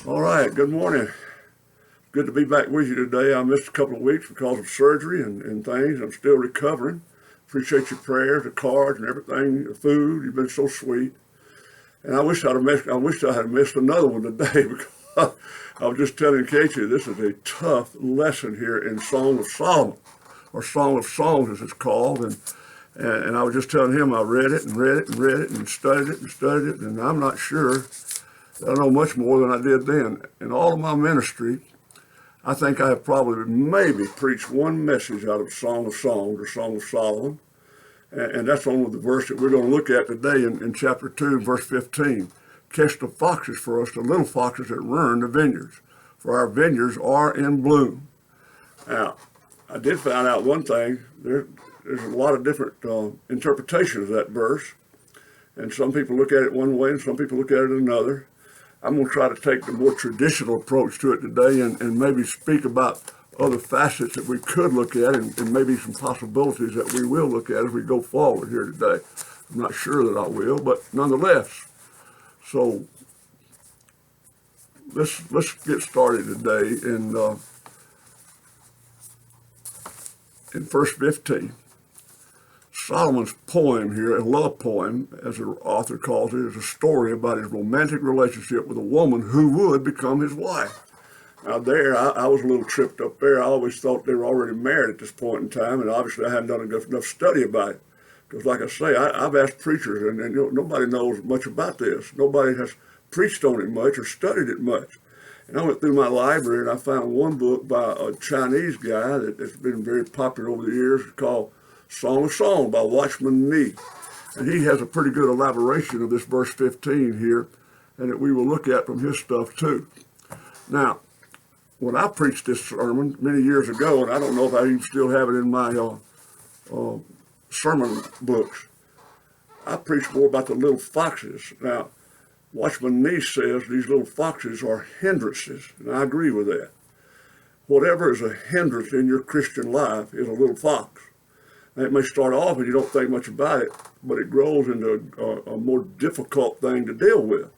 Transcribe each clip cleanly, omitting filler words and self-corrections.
All right, good morning. Good to be back with you today. I missed a couple of weeks because of surgery and things. I'm still recovering. Appreciate your prayers, the cards, and everything, the food. You've been so sweet. And I wish I had missed another one today because I was just telling Casey this is a tough lesson here in Song of Solomon, or Song of Songs as it's called. And I was just telling him I read it and read it and read it and studied it and studied it, and I'm not sure I know much more than I did then. In all of my ministry, I think I have probably maybe preached one message out of Song of Songs or Song of Solomon, and that's on with the verse that we're going to look at today in chapter 2, verse 15. Catch the foxes for us, the little foxes that run the vineyards, for our vineyards are in bloom. Now, I did find out one thing. There's a lot of different interpretations of that verse, and some people look at it one way and some people look at it another. I'm going to try to take the more traditional approach to it today and maybe speak about other facets that we could look at and maybe some possibilities that we will look at as we go forward here today. I'm not sure that I will, but nonetheless. So let's get started today in verse 15. Solomon's poem here, a love poem, as the author calls it, is a story about his romantic relationship with a woman who would become his wife. Now there, I was a little tripped up there. I always thought they were already married at this point in time, and obviously I hadn't done enough study about it. Because like I say, I've asked preachers, and nobody knows much about this. Nobody has preached on it much or studied it much. And I went through my library and I found one book by a Chinese guy that's been very popular over the years called Song of Song by Watchman Nee. And he has a pretty good elaboration of this verse 15 here, and that we will look at from his stuff too. Now, when I preached this sermon many years ago, and I don't know if I even still have it in my sermon books, I preached more about the little foxes. Now, Watchman Nee says these little foxes are hindrances, and I agree with that. Whatever is a hindrance in your Christian life is a little fox. It may start off and you don't think much about it, but it grows into a more difficult thing to deal with.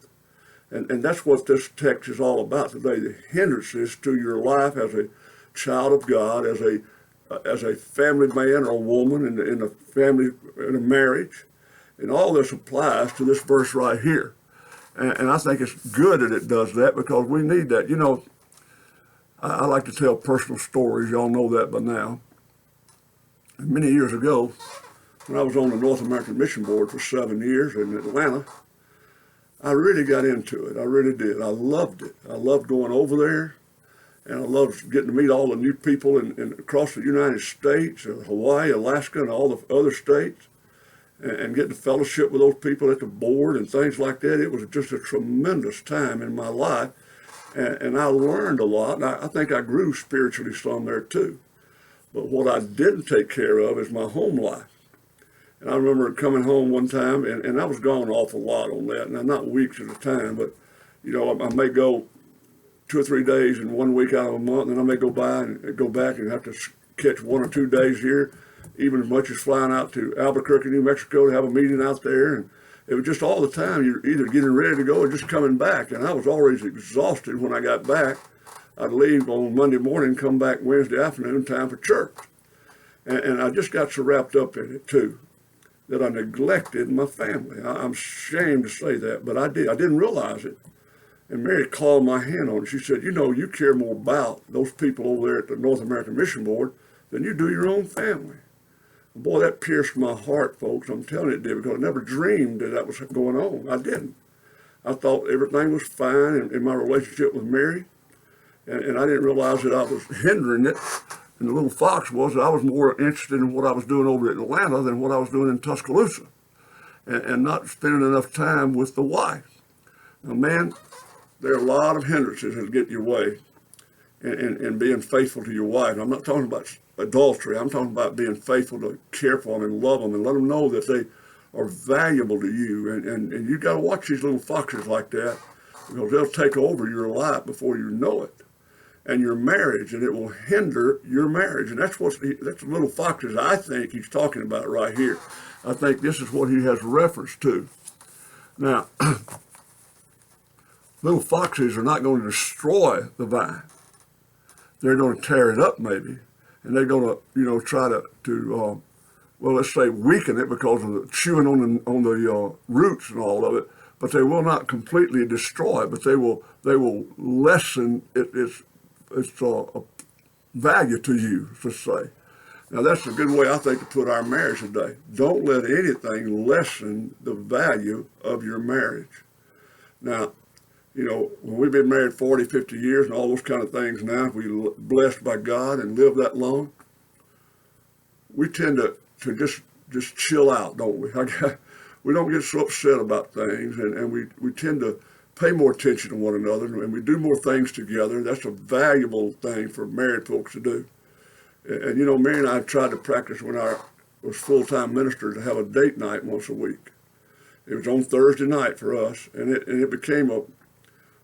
And that's what this text is all about today, the hindrances to your life as a child of God, as a family man or woman in a family, in a marriage. And all this applies to this verse right here. And I think it's good that it does that because we need that. You know, I like to tell personal stories. Y'all know that by now. Many years ago, when I was on the North American Mission Board for 7 years in Atlanta, I really got into it. I really did. I loved it. I loved going over there, and I loved getting to meet all the new people in across the United States, Hawaii, Alaska, and all the other states, and getting to fellowship with those people at the board and things like that. It was just a tremendous time in my life, and I learned a lot, and I think I grew spiritually some there too. But what I didn't take care of is my home life. And I remember coming home one time, and I was gone an awful lot on that. Now, not weeks at a time, but, you know, I may go 2 or 3 days in 1 week out of a month, and I may go back and have to catch 1 or 2 days here, even as much as flying out to Albuquerque, New Mexico to have a meeting out there. And it was just all the time. You're either getting ready to go or just coming back. And I was always exhausted when I got back. I'd leave on Monday morning, come back Wednesday afternoon, time for church. And I just got so wrapped up in it, too, that I neglected my family. I'm ashamed to say that, but I did. I didn't realize it. And Mary called my hand on it. She said, you know, you care more about those people over there at the North American Mission Board than you do your own family. And boy, that pierced my heart, folks. I'm telling you it did, because I never dreamed that was going on. I didn't. I thought everything was fine in my relationship with Mary. And I didn't realize that I was hindering it. And the little fox was that I was more interested in what I was doing over at Atlanta than what I was doing in Tuscaloosa. And not spending enough time with the wife. Now, man, there are a lot of hindrances that get in your way in being faithful to your wife. I'm not talking about adultery. I'm talking about being faithful to care for them and love them and let them know that they are valuable to you. And you got to watch these little foxes like that, because they'll take over your life before you know it. And your marriage, and it will hinder your marriage. And that's the little foxes I think he's talking about right here. I think this is what he has reference to. Now, Little foxes are not going to destroy the vine. They're going to tear it up maybe, and they're going to, try to well, let's say weaken it because of the chewing on the roots and all of it. But they will not completely destroy it. But they will lessen its value to you, let's say. Now that's a good way I think to put our marriage today. Don't let anything lessen the value of your marriage. Now, when we've been married 40, 50 years and all those kind of things now, if we're blessed by God and live that long, we tend to just chill out, don't we? We don't get so upset about things, and we tend to pay more attention to one another, and we do more things together. That's a valuable thing for married folks to do. And Mary and I tried to practice when I was full-time minister to have a date night once a week. It was on Thursday night for us, and it became a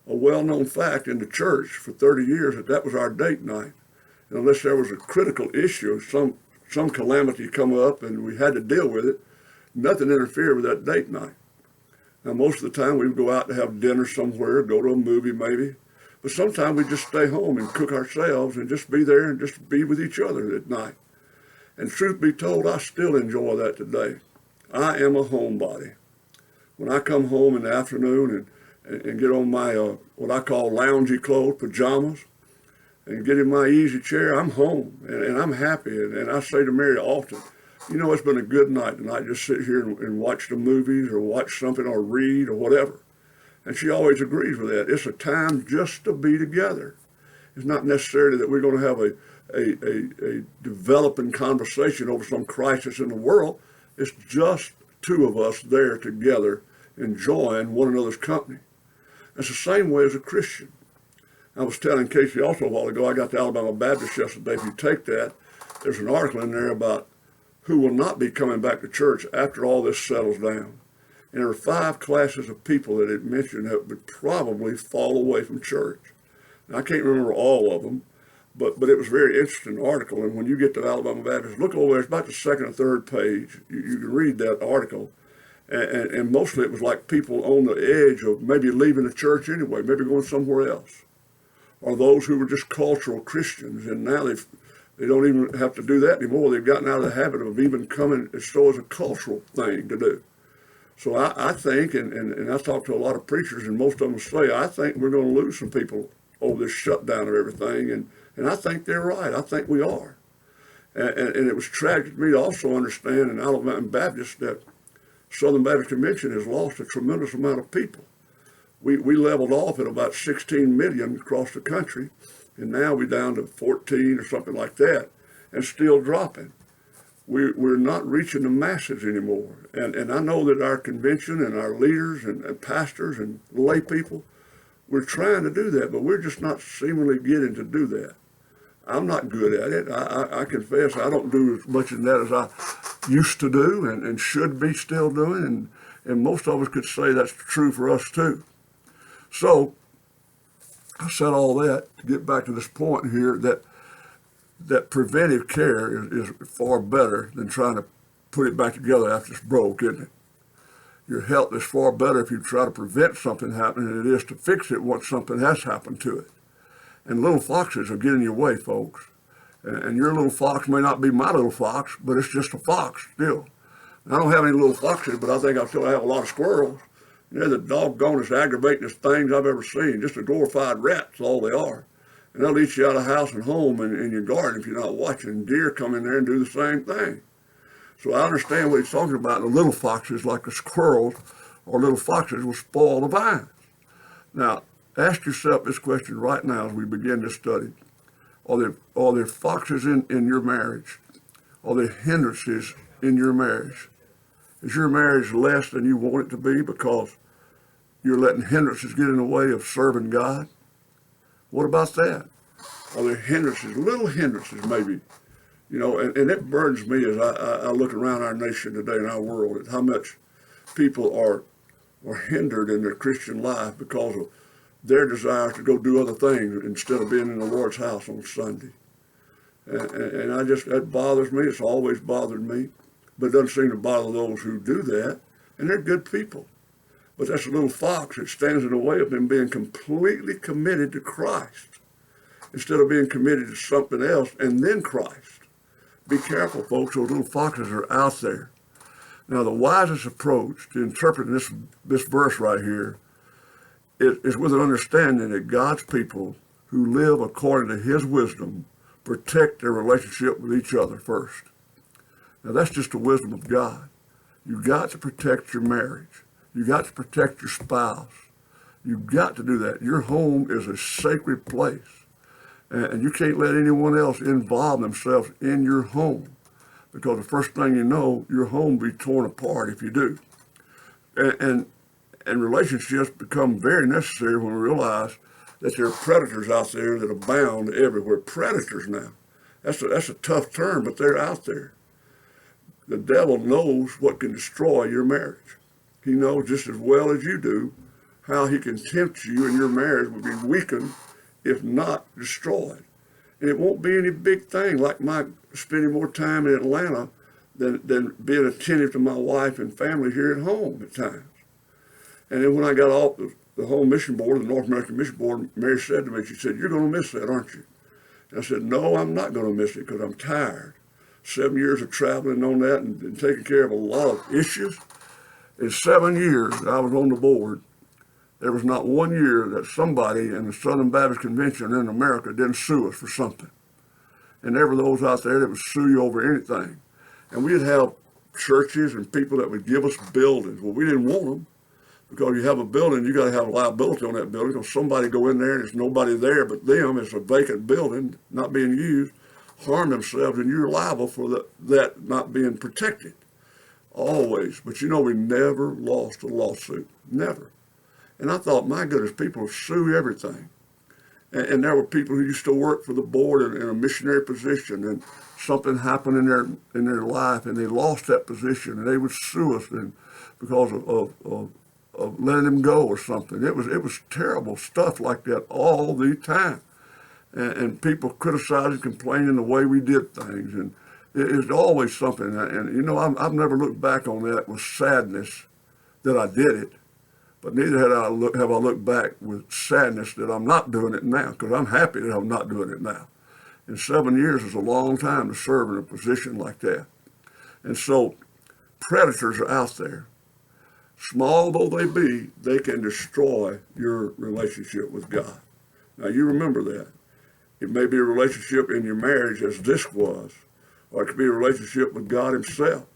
well-known fact in the church for 30 years that was our date night. And unless there was a critical issue, some calamity come up and we had to deal with it, nothing interfered with that date night. Now, most of the time we would go out to have dinner somewhere, go to a movie maybe, but sometimes we just stay home and cook ourselves and just be there and just be with each other at night. And truth be told, I still enjoy that today. I am a homebody. When I come home in the afternoon and get on my what I call loungy clothes, pajamas, and get in my easy chair, I'm home and I'm happy. And I say to Mary often, it's been a good night tonight. Just sit here and watch the movies or watch something or read or whatever. And she always agrees with that. It's a time just to be together. It's not necessarily that we're going to have a developing conversation over some crisis in the world. It's just two of us there together enjoying one another's company. It's the same way as a Christian. I was telling Casey also a while ago, I got to Alabama Baptist yesterday. If you take that, there's an article in there about who will not be coming back to church after all this settles down. And there are 5 classes of people that it mentioned that would probably fall away from church. Now, I can't remember all of them, but it was a very interesting article. And when you get to Alabama Baptist, look over there, it's about the 2nd or 3rd page. You can read that article. And mostly it was like people on the edge of maybe leaving the church anyway, maybe going somewhere else. Or those who were just cultural Christians, and now they don't even have to do that anymore. They've gotten out of the habit of even coming as so as a cultural thing to do. So I think, and I talk to a lot of preachers, and most of them say, I think we're going to lose some people over this shutdown of everything, and I think they're right. I think we are. And it was tragic to me to also understand in Alabama Baptist that Southern Baptist Convention has lost a tremendous amount of people. We leveled off at about 16 million across the country, and now we're down to 14 or something like that, and still dropping. We're not reaching the masses anymore. And I know that our convention and our leaders and pastors and lay people, we're trying to do that, but we're just not seemingly getting to do that. I'm not good at it. I confess I don't do as much of that as I used to do and should be still doing, and most of us could say that's true for us too. So I said all that to get back to this point here that preventive care is far better than trying to put it back together after it's broke, isn't it? Your health is far better if you try to prevent something happening than it is to fix it once something has happened to it. And little foxes will get in your way, folks. And your little fox may not be my little fox, but it's just a fox still. And I don't have any little foxes, but I think I still have a lot of squirrels. They're the doggonest, aggravatingest things I've ever seen. Just a glorified rat, that's all they are. And they'll eat you out of house and home and in your garden if you're not watching. Deer come in there and do the same thing. So I understand what he's talking about. The little foxes, like the squirrels or little foxes, will spoil the vines. Now, ask yourself this question right now as we begin this study. Are there foxes in your marriage? Are there hindrances in your marriage? Is your marriage less than you want it to be because you're letting hindrances get in the way of serving God? What about that? Are there hindrances, little hindrances maybe? And it burdens me as I look around our nation today and our world at how much people are hindered in their Christian life because of their desire to go do other things instead of being in the Lord's house on Sunday. And that bothers me. It's always bothered me. But it doesn't seem to bother those who do that. And they're good people. But that's a little fox that stands in the way of them being completely committed to Christ instead of being committed to something else and then Christ. Be careful, folks. Those little foxes are out there. Now, the wisest approach to interpreting this verse right here is with an understanding that God's people who live according to his wisdom protect their relationship with each other first. Now, that's just the wisdom of God. You've got to protect your marriage. You've got to protect your spouse. You've got to do that. Your home is a sacred place. And you can't let anyone else involve themselves in your home, because the first thing you know, your home will be torn apart if you do. And relationships become very necessary when we realize that there are predators out there that abound everywhere. Predators now. That's a tough term, but they're out there. The devil knows what can destroy your marriage. He knows just as well as you do how he can tempt you and your marriage will be weakened, if not destroyed. And it won't be any big thing like my spending more time in Atlanta than being attentive to my wife and family here at home at times. And then when I got off the Home Mission Board, the North American Mission Board, Mary said to me, she said, "You're going to miss that, aren't you?" And I said, "No, I'm not going to miss it because I'm tired. 7 years of traveling on that and taking care of a lot of issues. In 7 years that I was on the board, there was not 1 year that somebody in the Southern Baptist Convention in America didn't sue us for something. And there were those out there that would sue you over anything. And we'd have churches and people that would give us buildings. Well, we didn't want them, because you have a building, you got to have a liability on that building, because somebody go in there and there's nobody there but them. It's a vacant building, not being used, harm themselves, and you're liable for that not being protected. Always. But you know, we never lost a lawsuit. Never. And I thought, my goodness, people sue everything. And there were people who used to work for the board in a missionary position, and something happened in their life, and they lost that position, and they would sue us because of letting them go or something. It was terrible stuff like that all the time. And people criticizing, complaining the way we did things. And it's always something. And you know, I've never looked back on that with sadness that I did it. But neither have I looked back with sadness that I'm not doing it now, because I'm happy that I'm not doing it now. And 7 years is a long time to serve in a position like that. And so predators are out there. Small though they be, they can destroy your relationship with God. Now you remember that. It may be a relationship in your marriage as this was, or it could be a relationship with God himself.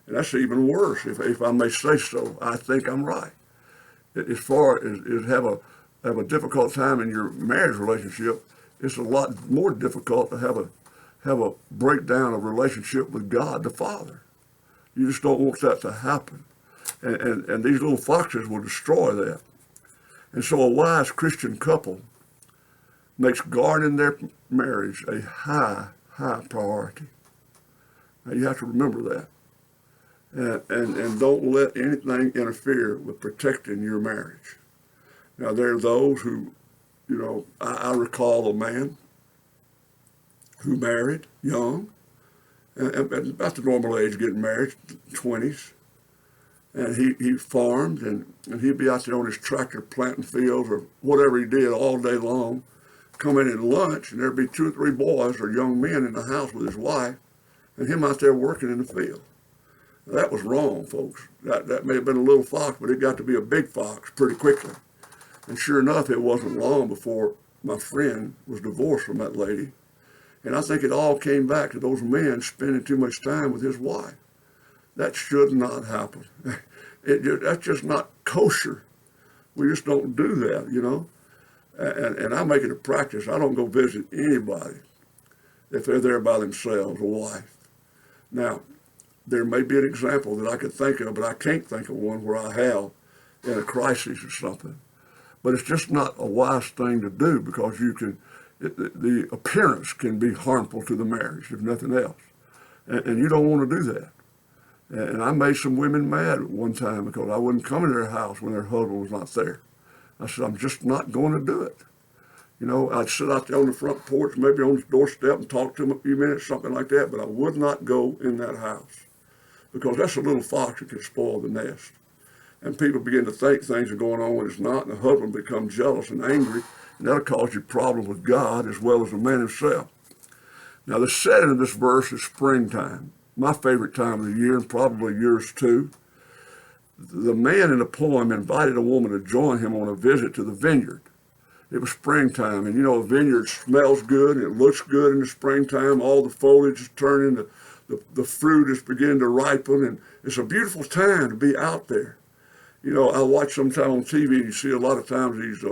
And that's even worse, if I may say so. I think I'm right. As far as have a difficult time in your marriage relationship, it's a lot more difficult to have a breakdown of relationship with God the Father. You just don't want that to happen. And these little foxes will destroy that. And so a wise Christian couple makes guarding their marriage a high priority. Now you have to remember that. And don't let anything interfere with protecting your marriage. Now there are those who, you know, I recall a man who married young, and about the normal age of getting married, 20s. And he farmed, and he'd be out there on his tractor planting fields or whatever he did all day long, come in at lunch, and there'd be 2 or 3 boys or young men in the house with his wife, and him out there working in the field. Now, that was wrong, folks. That may have been a little fox, but it got to be a big fox pretty quickly. And sure enough, it wasn't long before my friend was divorced from that lady. And I think it all came back to those men spending too much time with his wife. That should not happen. That's just not kosher. We just don't do that, you know. And I make it a practice. I don't go visit anybody if they're there by themselves, a wife. Now, there may be an example that I could think of, but I can't think of one where I have in a crisis or something. But it's just not a wise thing to do, because the appearance can be harmful to the marriage, if nothing else. And you don't want to do that. And I made some women mad at one time because I wouldn't come into their house when their husband was not there. I said, I'm just not going to do it. You know, I'd sit out there on the front porch, maybe on the doorstep, and talk to them a few minutes, something like that, but I would not go in that house, because that's a little fox that can spoil the nest. and people begin to think things are going on when it's not, and the husband becomes jealous and angry, and that'll cause you problems with God as well as the man himself. Now, the setting of this verse is springtime, my favorite time of the year, and probably yours too. The man in the poem invited a woman to join him on a visit to the vineyard. It was springtime, and you know, a vineyard smells good, and it looks good in the springtime. All the foliage is turning, the fruit is beginning to ripen, and it's a beautiful time to be out there. You know, I watch sometime on TV, and you see a lot of times these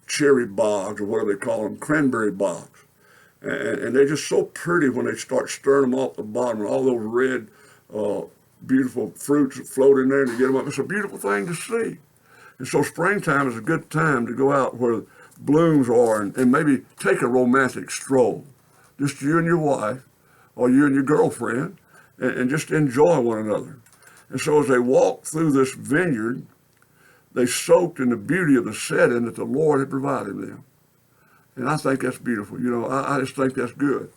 cherry bogs, or whatever they call them, cranberry bogs. And they're just so pretty when they start stirring them off the bottom, and all those red, beautiful fruits that float in there, and you get them up. It's a beautiful thing to see. And so springtime is a good time to go out where blooms are and maybe take a romantic stroll. Just you and your wife, or you and your girlfriend, and just enjoy one another. And so as they walked through this vineyard, they soaked in the beauty of the setting that the Lord had provided them. And I think that's beautiful. You know, I just think that's good.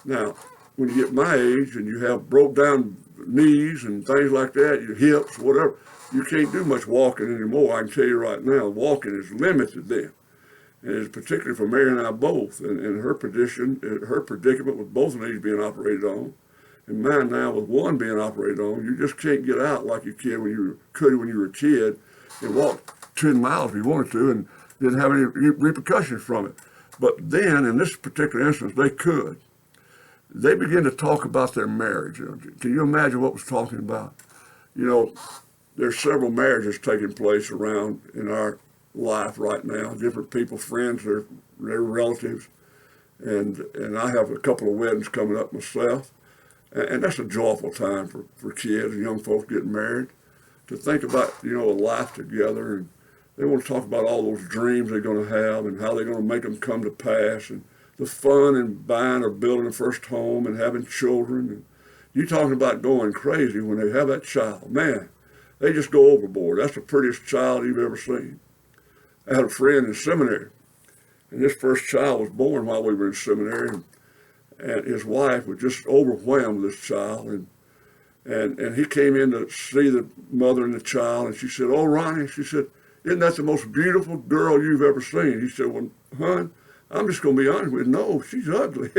Now, when you get my age and you have broke down knees and things like that, your hips, whatever, you can't do much walking anymore. I can tell you right now, walking is limited then. And it's particularly for Mary and I both. And her predicament with both knees being operated on, and mine now with one being operated on, you just can't get out like you could when you were a kid and walk 10 miles if you wanted to and didn't have any repercussions from it. But then, in this particular instance, they could. They began to talk about their marriage. Can you imagine what was talking about? You know, there's several marriages taking place around in our life right now. Different people, friends, their relatives, and I have a couple of weddings coming up myself, and that's a joyful time for kids and young folks getting married. To think about, you know, a life together, and they want to talk about all those dreams they're going to have and how they're going to make them come to pass, and the fun in buying or building a first home and having children. And you talking about going crazy when they have that child. Man, they just go overboard. That's the prettiest child you've ever seen. I had a friend in seminary, and his first child was born while we were in seminary, and his wife was just overwhelmed with this child, and he came in to see the mother and the child, and she said, "Oh, Ronnie," she said, "isn't that the most beautiful girl you've ever seen?" He said, "Well, hon, I'm just going to be honest with you. No, she's ugly."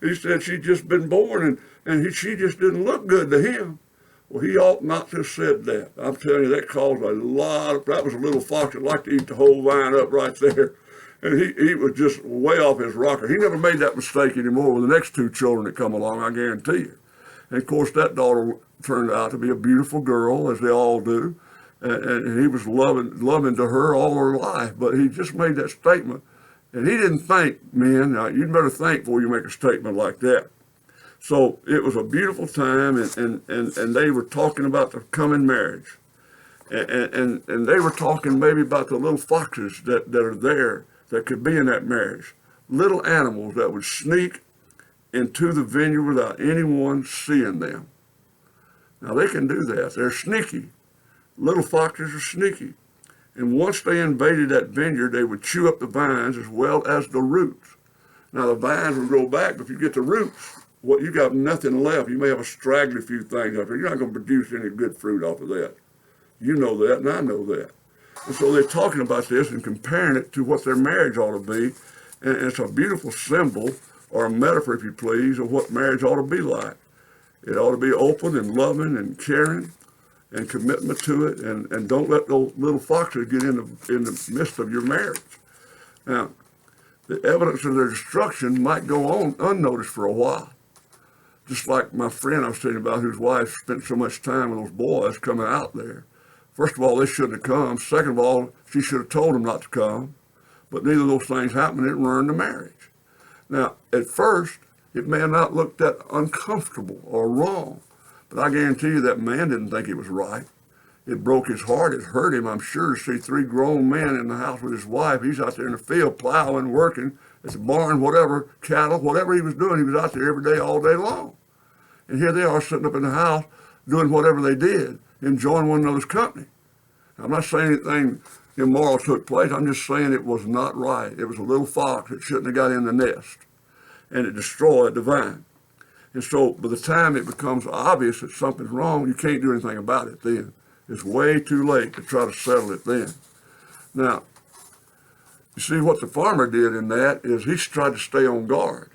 He said she'd just been born, and she just didn't look good to him. Well, he ought not to have said that. I'm telling you, that caused that was a little fox that liked to eat the whole vine up right there. And he was just way off his rocker. He never made that mistake anymore with the next two children that come along, I guarantee you. And of course, that daughter turned out to be a beautiful girl, as they all do. And he was loving to her all her life, but he just made that statement. And he didn't think, men, you'd better think before you make a statement like that. So it was a beautiful time, and they were talking about the coming marriage. And they were talking maybe about the little foxes that are there that could be in that marriage. Little animals that would sneak into the vineyard without anyone seeing them. Now they can do that. They're sneaky. Little foxes are sneaky. And once they invaded that vineyard, they would chew up the vines as well as the roots. Now the vines would grow back, but if you get the roots, you got nothing left. You may have a straggly few things up there. You're not going to produce any good fruit off of that. You know that, and I know that. And so they're talking about this and comparing it to what their marriage ought to be. And it's a beautiful symbol, or a metaphor, if you please, of what marriage ought to be like. It ought to be open and loving and caring and commitment to it, and don't let those little foxes get in the midst of your marriage. Now, the evidence of their destruction might go on unnoticed for a while. Just like my friend I was telling you about, whose wife spent so much time with those boys coming out there. First of all, they shouldn't have come. Second of all, she should have told them not to come. But neither of those things happened. It ruined the marriage. Now, at first, it may have not looked that uncomfortable or wrong, but I guarantee you that man didn't think it was right. It broke his heart. It hurt him, I'm sure, to see three grown men in the house with his wife. He's out there in the field plowing, working at the barn, whatever, cattle, whatever he was doing. He was out there every day, all day long. And here they are sitting up in the house doing whatever they did, enjoying one another's company. I'm not saying anything immoral took place. I'm just saying it was not right. It was a little fox that shouldn't have got in the nest, and it destroyed the vine. And so by the time it becomes obvious that something's wrong, you can't do anything about it then. It's way too late to try to settle it then. Now, you see what the farmer did in that is he tried to stay on guard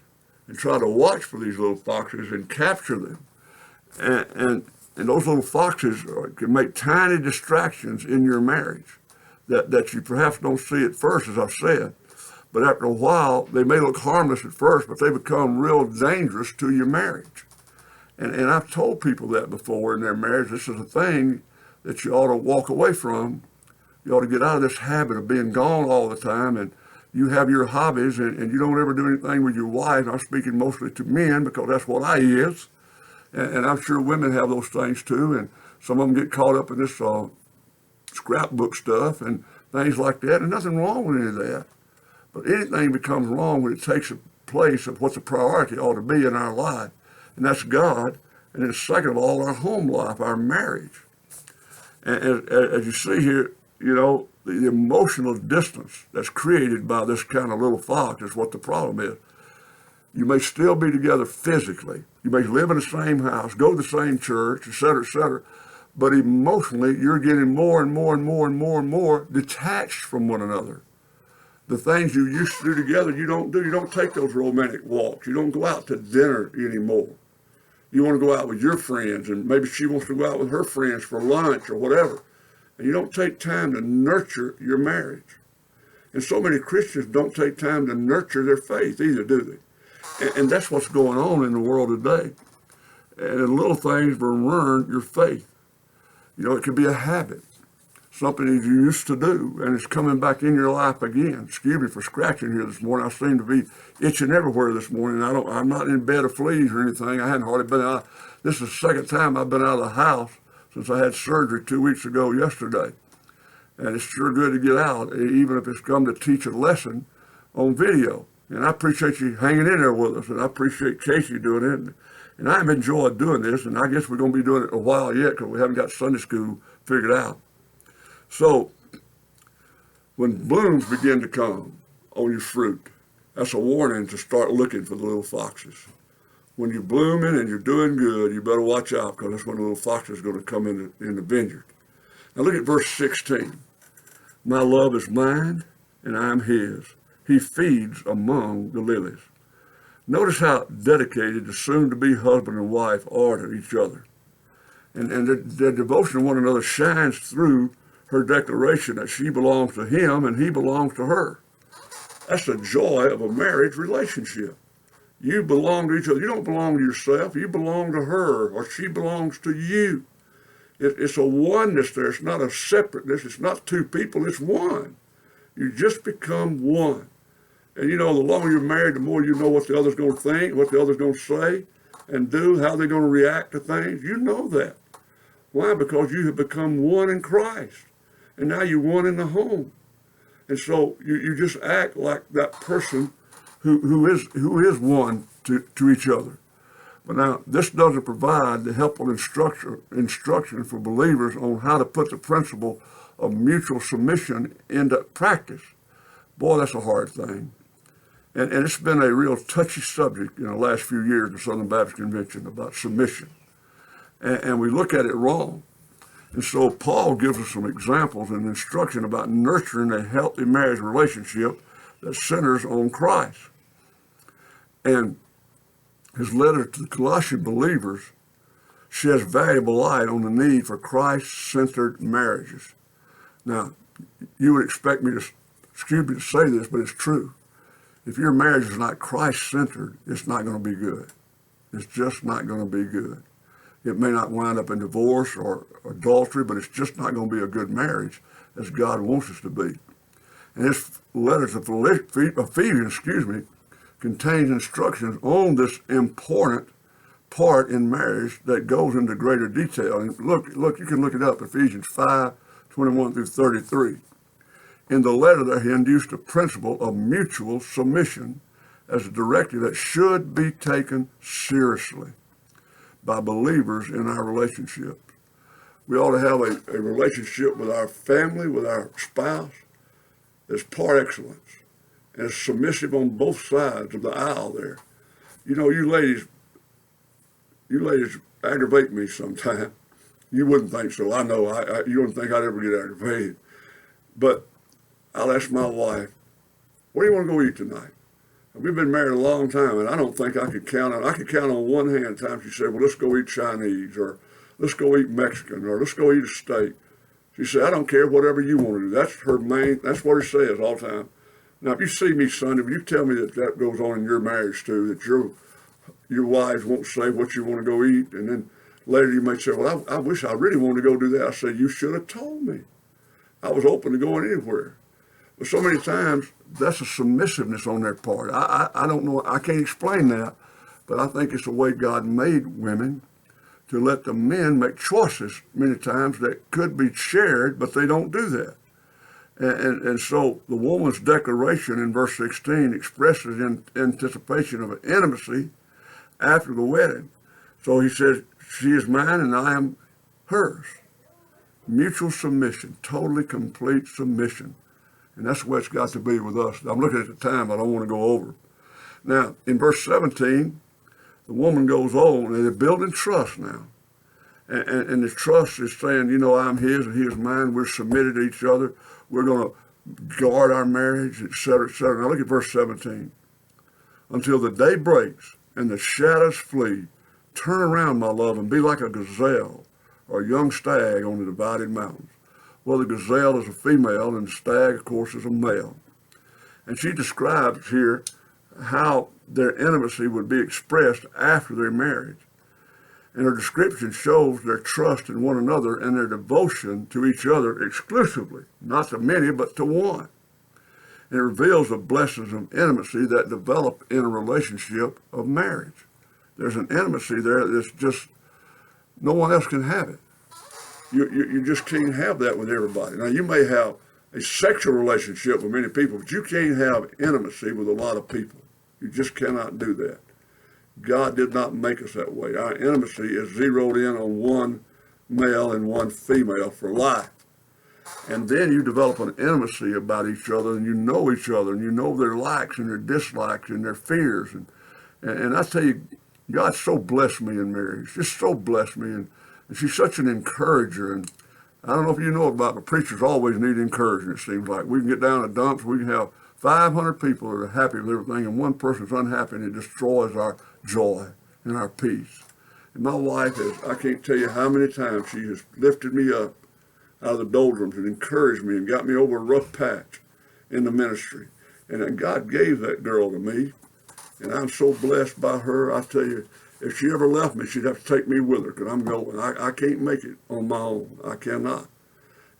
and try to watch for these little foxes and capture them. And those little foxes can make tiny distractions in your marriage that you perhaps don't see at first, as I've said. But after a while, they may look harmless at first, but they become real dangerous to your marriage. And I've told people that before in their marriage. This is a thing that you ought to walk away from. You ought to get out of this habit of being gone all the time, and you have your hobbies, and you don't ever do anything with your wife. I'm speaking mostly to men because that's what I is. And I'm sure women have those things too, and some of them get caught up in this scrapbook stuff and things like that, and nothing wrong with any of that. But anything becomes wrong when it takes a place of what the priority ought to be in our life, and that's God, and then second of all, our home life, our marriage. And as you see here, you know, the emotional distance that's created by this kind of little fox is what the problem is. You may still be together physically. You may live in the same house, go to the same church, et cetera, but emotionally, you're getting more and more and more and more and more detached from one another. The things you used to do together, you don't do. You don't take those romantic walks. You don't go out to dinner anymore. You want to go out with your friends, and maybe she wants to go out with her friends for lunch or whatever. And you don't take time to nurture your marriage. And so many Christians don't take time to nurture their faith either, do they? And that's what's going on in the world today. And in little things will ruin your faith. You know, it could be a habit, something that you used to do, and it's coming back in your life again. Excuse me for scratching here this morning. I seem to be itching everywhere this morning. I'm not in bed of fleas or anything. I hadn't hardly been out. This is the second time I've been out of the house since I had surgery 2 weeks ago yesterday. And it's sure good to get out, even if it's come to teach a lesson on video. And I appreciate you hanging in there with us, and I appreciate Casey doing it. And I've enjoyed doing this, and I guess we're going to be doing it a while yet because we haven't got Sunday school figured out. So when blooms begin to come on your fruit, that's a warning to start looking for the little foxes. When you're blooming and you're doing good, you better watch out because that's when the little foxes are going to come in the vineyard. Now look at verse 16. My love is mine, and I am his. He feeds among the lilies. Notice how dedicated the soon-to-be husband and wife are to each other. And their devotion to one another shines through her declaration that she belongs to him and he belongs to her. That's the joy of a marriage relationship. You belong to each other. You don't belong to yourself. You belong to her, or she belongs to you. It's a oneness there. It's not a separateness. It's not two people. It's one. You just become one. And you know, the longer you're married, the more you know what the other's going to think, what the other's going to say and do, how they're going to react to things. You know that. Why? Because you have become one in Christ. And now you're one in the home. And so you just act like that person who is one to each other. But now, this doesn't provide the helpful instruction for believers on how to put the principle of mutual submission into practice. Boy, that's a hard thing. And it's been a real touchy subject in the last few years at Southern Baptist Convention about submission. And we look at it wrong. And so Paul gives us some examples and instruction about nurturing a healthy marriage relationship that centers on Christ. And his letter to the Colossian believers sheds valuable light on the need for Christ-centered marriages. Now, you would expect me to, excuse me to say this, but it's true. If your marriage is not Christ-centered, it's not going to be good. It's just not going to be good. It may not wind up in divorce or adultery, but it's just not going to be a good marriage as God wants us to be. And his letter to Ephesians, contains instructions on this important part in marriage that goes into greater detail. And look, you can look it up, Ephesians 5:21 through 33. In the letter there, he induced the principle of mutual submission as a directive that should be taken seriously by believers in our relationships. We ought to have a relationship with our family, with our spouse, that's par excellence, and it's submissive on both sides of the aisle there. You know, you ladies You ladies aggravate me sometimes. You wouldn't think so. I know. You wouldn't think I'd ever get aggravated. But I'll ask my wife, where do you want to go eat tonight? And we've been married a long time, and I don't think I could count on one hand the time she said, well, let's go eat Chinese, or let's go eat Mexican, or let's go eat a steak. She said, I don't care, whatever you want to do. That's what she says all the time. Now, if you see me Sunday, if you tell me that goes on in your marriage too, that your wives won't say what you want to go eat, and then later you may say, well, I wish I really wanted to go do that. I said, you should have told me. I was open to going anywhere. But so many times, that's a submissiveness on their part. I don't know, I can't explain that, but I think it's the way God made women, to let the men make choices many times that could be shared, but they don't do that. And so the woman's declaration in verse 16 expresses in anticipation of an intimacy after the wedding. So he says, she is mine and I am hers. Mutual submission, totally complete submission. And that's the way it's got to be with us. I'm looking at the time, I don't want to go over. Now, in verse 17, the woman goes on, and they're building trust now. And the trust is saying, I'm his and he is mine. We're submitted to each other. We're going to guard our marriage, et cetera, et cetera. Now look at verse 17. Until the day breaks and the shadows flee, turn around, my love, and be like a gazelle or a young stag on the divided mountains. Well, the gazelle is a female, and the stag, of course, is a male. And she describes here how their intimacy would be expressed after their marriage. And her description shows their trust in one another and their devotion to each other exclusively, not to many, but to one. And it reveals the blessings of intimacy that develop in a relationship of marriage. There's an intimacy there that's just, no one else can have it. You just can't have that with everybody. Now, you may have a sexual relationship with many people, but you can't have intimacy with a lot of people. You just cannot do that. God did not make us that way. Our intimacy is zeroed in on one male and one female for life. And then you develop an intimacy about each other, and you know each other, and you know their likes and their dislikes and their fears. And I tell you, God so blessed me in marriage, just so blessed me. And she's such an encourager. And I don't know if you know about, but preachers always need encouragement, it seems like. We can get down to dumps, we can have 500 people that are happy with everything, and one person's unhappy, and it destroys our joy and our peace. And my wife I can't tell you how many times she has lifted me up out of the doldrums and encouraged me and got me over a rough patch in the ministry. And then God gave that girl to me, and I'm so blessed by her. I tell you, if she ever left me, she'd have to take me with her, because I'm going. I can't make it on my own. I cannot.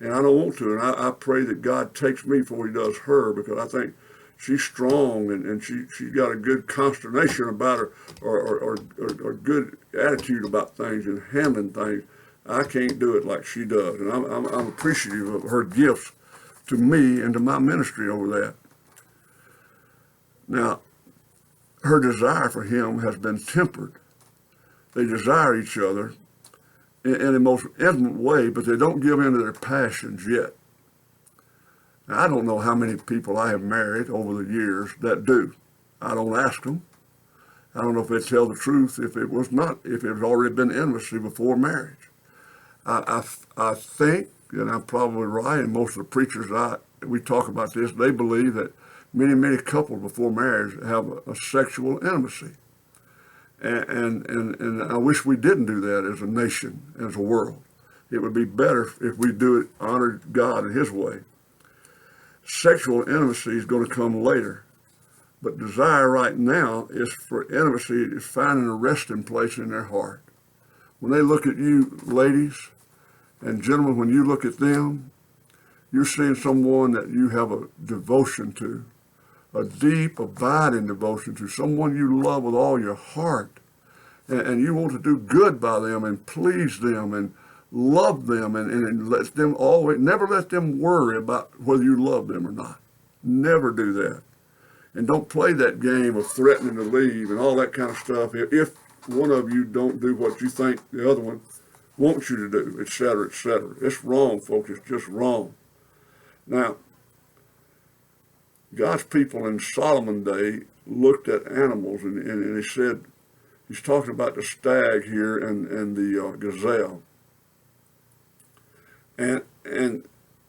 And I don't want to. And I pray that God takes me before he does her, because I think she's strong, and she's got a good consternation about her, or good attitude about things and handling things. I can't do it like she does. And I'm appreciative of her gifts to me and to my ministry over that. Now, her desire for him has been tempered. They desire each other in the most intimate way, but they don't give in to their passions yet. Now, I don't know how many people I have married over the years that do. I don't ask them. I don't know if they tell the truth if it was already been intimacy before marriage. I think, and I'm probably right, and most of the preachers we talk about this, they believe that many couples before marriage have a sexual intimacy. And I wish we didn't do that as a nation, as a world. It would be better if we do it, honor God in his way. Sexual intimacy is going to come later. But desire right now is for intimacy, is finding a resting place in their heart. When they look at you, ladies and gentlemen, when you look at them, you're seeing someone that you have a devotion to, a deep, abiding devotion to, someone you love with all your heart. And you want to do good by them and please them and love them and let them always, never let them worry about whether you love them or not. Never do that. And don't play that game of threatening to leave and all that kind of stuff if one of you don't do what you think the other one wants you to do, et cetera, et cetera. It's wrong, folks. It's just wrong. Now, God's people in Solomon's day looked at animals and they said, He's talking about the stag here and the gazelle. And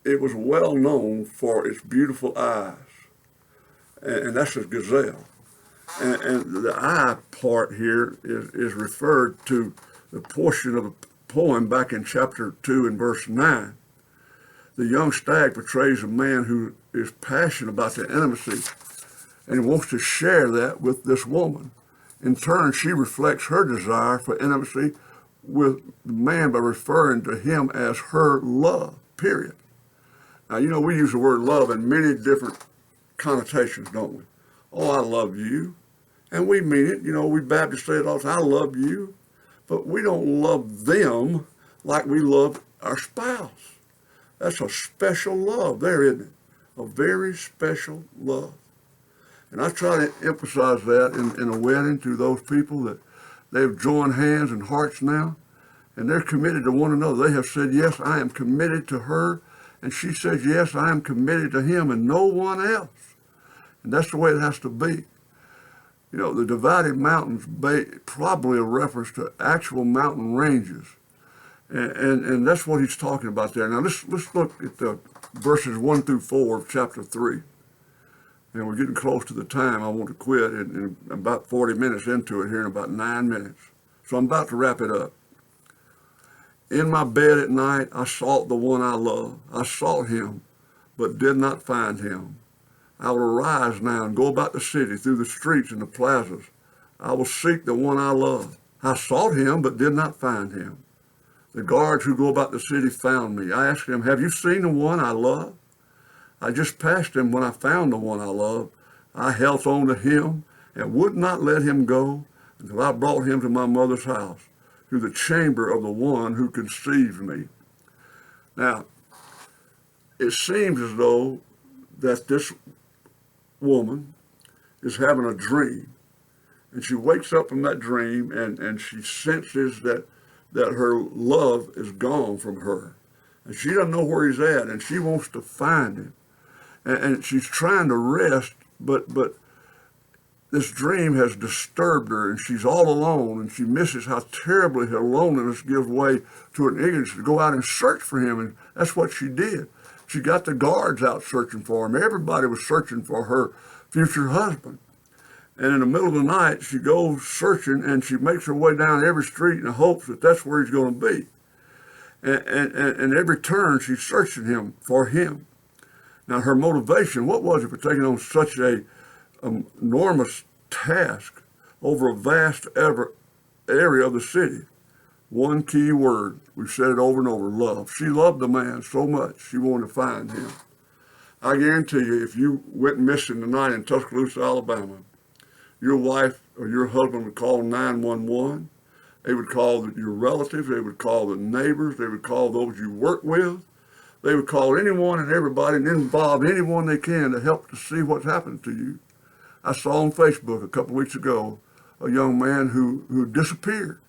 it was well known for its beautiful eyes. And that's a gazelle. And the eye part here is referred to the portion of a poem back in chapter 2 and verse 9. The young stag portrays a man who is passionate about the intimacy and wants to share that with this woman. In turn, she reflects her desire for intimacy with the man by referring to him as her love, period. Now, you know, we use the word love in many different connotations, don't we? Oh, I love you. And we mean it. You know, we Baptists say it all the time, I love you. But we don't love them like we love our spouse. That's a special love there, isn't it? A very special love. And I try to emphasize that in a wedding to those people that they've joined hands and hearts now, and they're committed to one another. They have said, yes, I am committed to her, and she says, yes, I am committed to him and no one else. And that's the way it has to be. You know, the divided mountains, probably a reference to actual mountain ranges. And that's what he's talking about there. Now, let's look at the verses 1 through 4 of chapter 3. And we're getting close to the time I want to quit, and about 40 minutes into it here in about 9 minutes. So I'm about to wrap it up. In my bed at night, I sought the one I love. I sought him, but did not find him. I will arise now and go about the city, through the streets and the plazas. I will seek the one I love. I sought him, but did not find him. The guards who go about the city found me. I asked them, have you seen the one I love? I just passed him when I found the one I loved. I held on to him and would not let him go until I brought him to my mother's house, to the chamber of the one who conceived me. Now, it seems as though that this woman is having a dream. And she wakes up from that dream and she senses that her love is gone from her. And she doesn't know where he's at, and she wants to find him. And she's trying to rest, but this dream has disturbed her, and she's all alone, and she misses how terribly her loneliness gives way to an ignorance to go out and search for him, and that's what she did. She got the guards out searching for him. Everybody was searching for her future husband. And in the middle of the night, she goes searching, and she makes her way down every street in the hopes that that's where he's going to be. And every turn, she's searching him for him. Now, her motivation, what was it for taking on such a enormous task over a vast area of the city? One key word, we've said it over and over, love. She loved the man so much, she wanted to find him. I guarantee you, if you went missing tonight in Tuscaloosa, Alabama, your wife or your husband would call 911. They would call your relatives. They would call the neighbors. They would call those you work with. They would call anyone and everybody and involve anyone they can to help to see what's happened to you. I saw on Facebook a couple of weeks ago a young man who disappeared.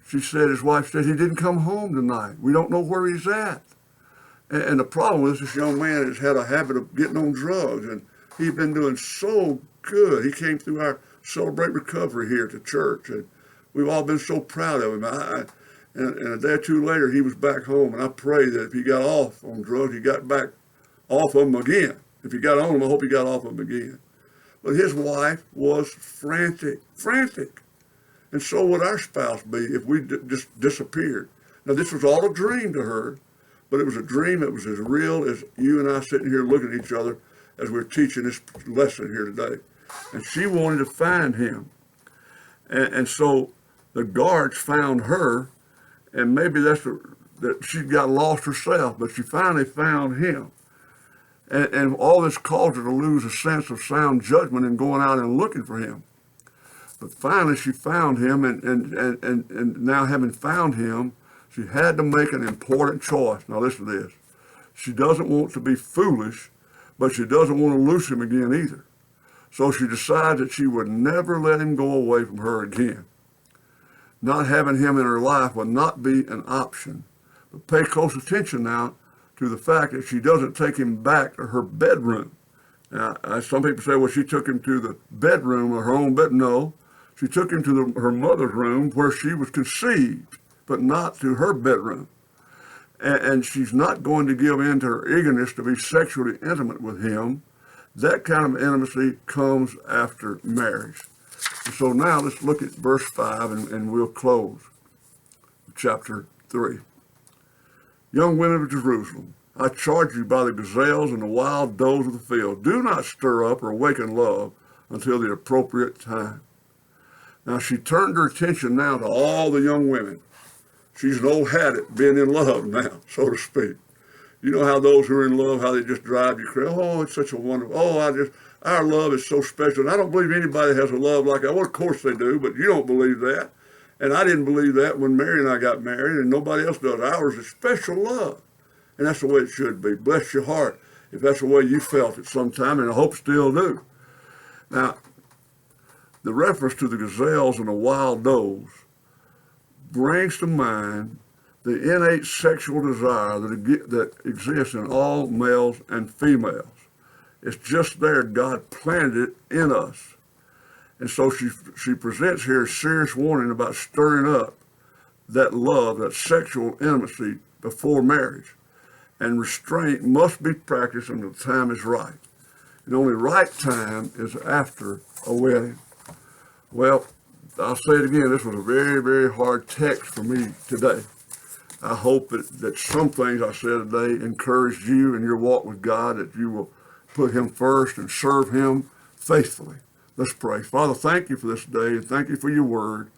She said, his wife said, he didn't come home tonight. We don't know where he's at. And the problem is this young man has had a habit of getting on drugs, and he's been doing so good. He came through our Celebrate Recovery here at the church, and we've all been so proud of him. And a day or two later, he was back home, and I pray that if he got off on drugs, he got back off of them again. If he got on them, I hope he got off of them again. But his wife was frantic. And so would our spouse be if we just disappeared. Now, this was all a dream to her, but it was a dream that was as real as you and I sitting here looking at each other as we're teaching this lesson here today. And she wanted to find him. And so the guards found her, and maybe that she got lost herself, but she finally found him. And all this caused her to lose a sense of sound judgment in going out and looking for him. But finally she found him, and now having found him, she had to make an important choice. Now listen to this. She doesn't want to be foolish, but she doesn't want to lose him again either. So she decides that she would never let him go away from her again. Not having him in her life would not be an option. But pay close attention now to the fact that she doesn't take him back to her bedroom. Now, some people say, well, she took him to the bedroom or her own bed. No, She took him to her mother's room where she was conceived, but not to her bedroom. And she's not going to give in to her eagerness to be sexually intimate with him. That kind of intimacy comes after marriage. And so now let's look at verse 5 and we'll close chapter 3. Young women of Jerusalem, I charge you by the gazelles and the wild does of the field, do not stir up or awaken love until the appropriate time. Now she turned her attention now to all the young women. She's an old hat at being in love now, so to speak. You know how those who are in love, how they just drive you crazy. Oh, it's such a wonderful, our love is so special. And I don't believe anybody has a love like that. Well, of course they do, but you don't believe that. And I didn't believe that when Mary and I got married, and nobody else does. Ours is special love. And that's the way it should be. Bless your heart if that's the way you felt it sometime, and I hope still do. Now, the reference to the gazelles and the wild does brings to mind the innate sexual desire that exists in all males and females. It's just there. God planted it in us. And so she presents here a serious warning about stirring up that love, that sexual intimacy before marriage. And restraint must be practiced until the time is right. The only right time is after a wedding. Well, I'll say it again, this was a very, very hard text for me today. I hope that some things I said today encouraged you in your walk with God, that you will put him first and serve him faithfully. Let's pray. Father, thank you for this day, and thank you for your word.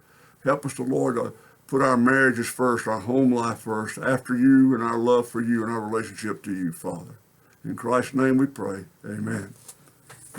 Help us, Lord, to put our marriages first, our home life first, after you and our love for you and our relationship to you, Father. In Christ's name we pray. Amen.